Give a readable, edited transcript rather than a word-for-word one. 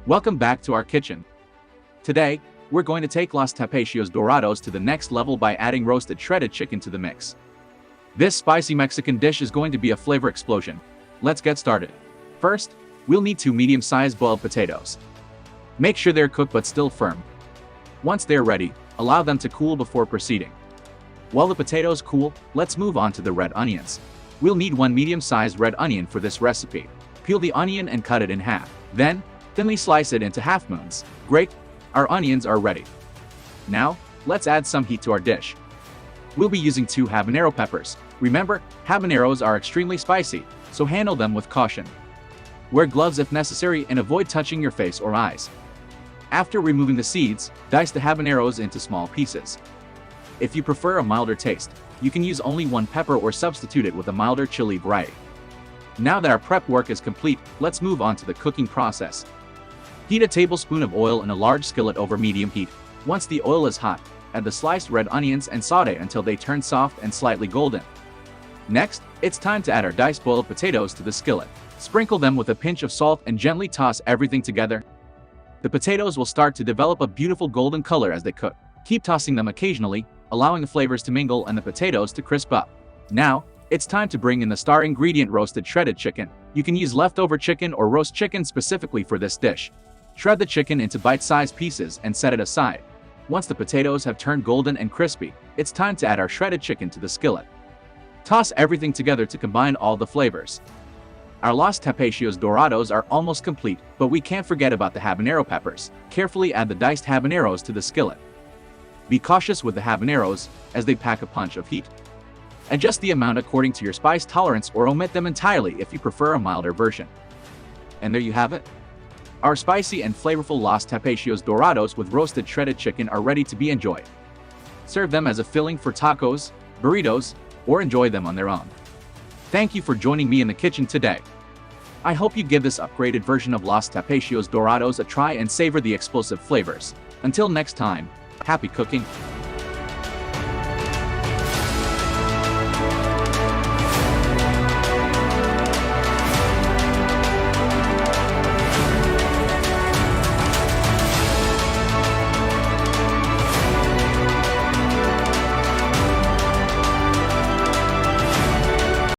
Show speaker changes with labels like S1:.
S1: Welcome back to our kitchen. Today, we're going to take Los Tapacios Dorados to the next level by adding roasted shredded chicken to the mix. This spicy Mexican dish is going to be a flavor explosion. Let's get started. First, we'll need 2 medium-sized boiled potatoes. Make sure they're cooked but still firm. Once they're ready, allow them to cool before proceeding. While the potatoes cool, let's move on to the red onions. We'll need 1 medium-sized red onion for this recipe. Peel the onion and cut it in half. Then, thinly slice it into half moons. Great, our onions are ready. Now, let's add some heat to our dish. We'll be using 2 habanero peppers. Remember, habaneros are extremely spicy, so handle them with caution. Wear gloves if necessary and avoid touching your face or eyes. After removing the seeds, dice the habaneros into small pieces. If you prefer a milder taste, you can use only 1 pepper or substitute it with a milder chili variety. Now that our prep work is complete, let's move on to the cooking process. Heat a tablespoon of oil in a large skillet over medium heat. Once the oil is hot, add the sliced red onions and saute until they turn soft and slightly golden. Next, it's time to add our diced boiled potatoes to the skillet. Sprinkle them with a pinch of salt and gently toss everything together. The potatoes will start to develop a beautiful golden color as they cook. Keep tossing them occasionally, allowing the flavors to mingle and the potatoes to crisp up. Now, it's time to bring in the star ingredient, roasted shredded chicken. You can use leftover chicken or roast chicken specifically for this dish. Shred the chicken into bite-sized pieces and set it aside. Once the potatoes have turned golden and crispy, it's time to add our shredded chicken to the skillet. Toss everything together to combine all the flavors. Our Los Tapacios Dorados are almost complete, but we can't forget about the habanero peppers. Carefully add the diced habaneros to the skillet. Be cautious with the habaneros, as they pack a punch of heat. Adjust the amount according to your spice tolerance or omit them entirely if you prefer a milder version. And there you have it. Our spicy and flavorful Los Tapacios Dorados with roasted shredded chicken are ready to be enjoyed. Serve them as a filling for tacos, burritos, or enjoy them on their own. Thank you for joining me in the kitchen today. I hope you give this upgraded version of Los Tapacios Dorados a try and savor the explosive flavors. Until next time, happy cooking!